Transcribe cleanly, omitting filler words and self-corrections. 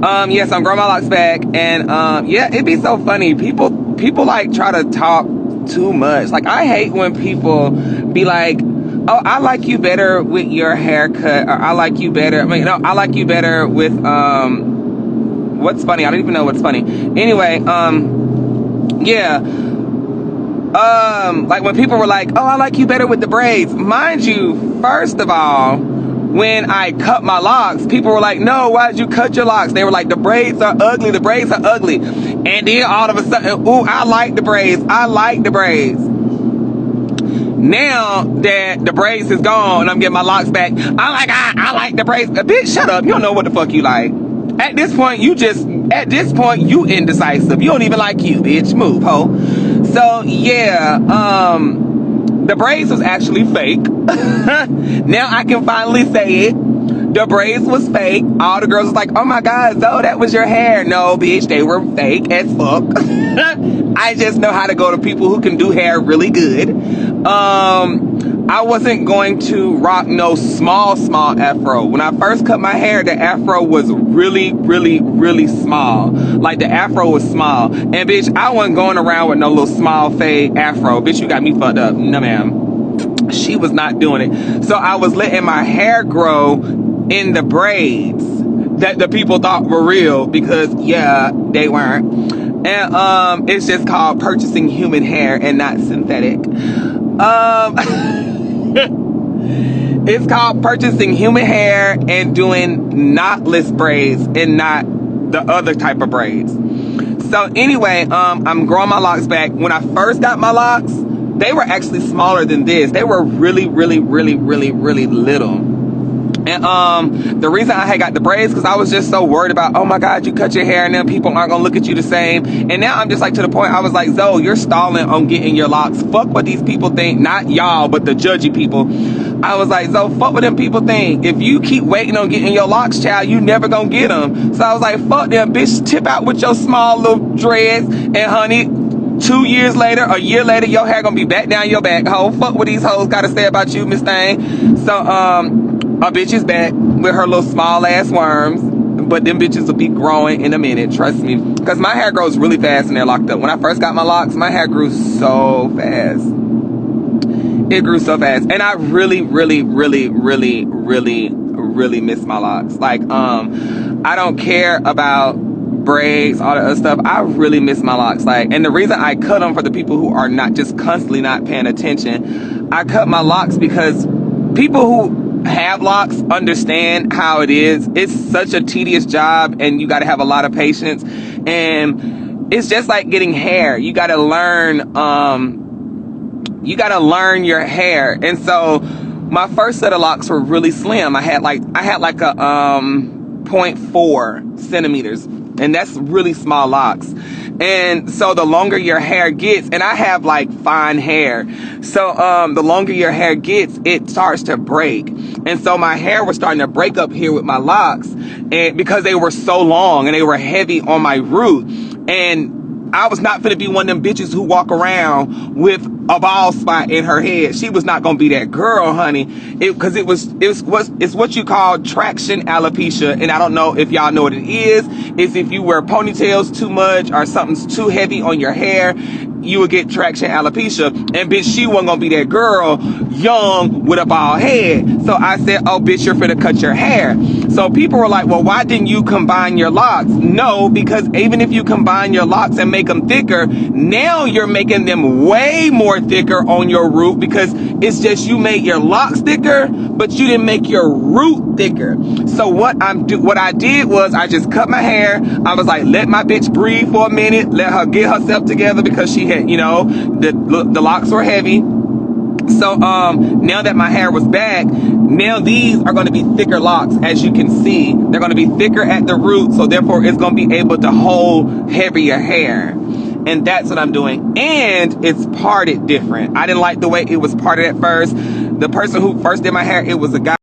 Yes, I'm growing my locks back, and yeah, it'd be so funny. People like try to talk too much. Like, I hate when people be like, oh, I like you better with your haircut, or I like you better. I mean, no, I like you better with what's funny? I don't even know what's funny. Anyway, yeah. Like when people were like, oh, I like you better with the braids. Mind you, first of all, when I cut my locks, people were like, no, why'd you cut your locks? They were like, the braids are ugly. The braids are ugly. And then all of a sudden, ooh, I like the braids. I like the braids. Now that the braids is gone and I'm getting my locks back, I like the braids. Bitch, shut up. You don't know what the fuck you like. At this point, you indecisive. You don't even like you, bitch. Move, ho. So, yeah, the braids was actually fake. Now I can finally say it. The braids was fake. All the girls was like, oh my God, Zoe, that was your hair. No, bitch, they were fake as fuck. I just know how to go to people who can do hair really good. I wasn't going to rock no small afro. When I first cut my hair, the afro was really small. Like, the afro was small. And bitch, I wasn't going around with no little small fade afro. Bitch, you got me fucked up. No, ma'am. She was not doing it. So I was letting my hair grow in the braids that the people thought were real, because yeah, they weren't. And it's just called purchasing human hair and not synthetic. It's called purchasing human hair and doing knotless braids and not the other type of braids. So anyway, I'm growing my locks back. When I first got my locks, they were actually smaller than this. They were really little. And the reason I had got the braids, because I was just so worried about, oh my God, you cut your hair and then people aren't gonna look at you the same. And now I'm just like to the point, I was like, Zoe, you're stalling on getting your locks. Fuck what these people think. Not y'all, but the judgy people. I was like, Zoe, fuck what them people think. If you keep waiting on getting your locks, child, you never gonna get them. So I was like, fuck them, bitch. Tip out with your small little dreads. And honey, 2 years later, a year later, your hair gonna be back down your back, ho. Fuck what these hoes gotta say about you, Miss Thing. So, my bitch is back with her little small ass worms, but them bitches will be growing in a minute, trust me. Because my hair grows really fast and they're locked up. When I first got my locks, my hair grew so fast. It grew so fast. And I really miss my locks. Like, I don't care about braids, all that other stuff. I really miss my locks. Like, and the reason I cut them, for the people who are not just constantly not paying attention, I cut my locks because people who have locks understand how it is. It's such a tedious job and you got to have a lot of patience, and it's just like getting hair. You got to learn your hair. And so my first set of locks were really slim. I had like a 0.4 centimeters, and that's really small locks. And so the longer your hair gets, and I have like fine hair, so the longer your hair gets, it starts to break. And so my hair was starting to break up here with my locks, and because they were so long and they were heavy on my root. And I was not gonna be one of them bitches who walk around with a bald spot in her head. She was not gonna be that girl, honey. Because it's what you call traction alopecia, and I don't know if y'all know what it is. It's if you wear ponytails too much or something's too heavy on your hair, you would get traction alopecia. And bitch, she wasn't gonna be that girl, young with a bald head. So I said, oh bitch, you're finna cut your hair. So people were like, well, why didn't you combine your locks? No, because even if you combine your locks and make them thicker, now you're making them way more thicker on your root, because it's just you made your locks thicker, but you didn't make your root thicker. So what I did was I just cut my hair. I was like, let my bitch breathe for a minute, let her get herself together, because she had, you know, the locks were heavy. So now that my hair was back, now these are going to be thicker locks. As you can see, they're going to be thicker at the root, so therefore it's going to be able to hold heavier hair. And that's what I'm doing. And it's parted different. I didn't like the way it was parted at first. The person who first did my hair, it was a guy.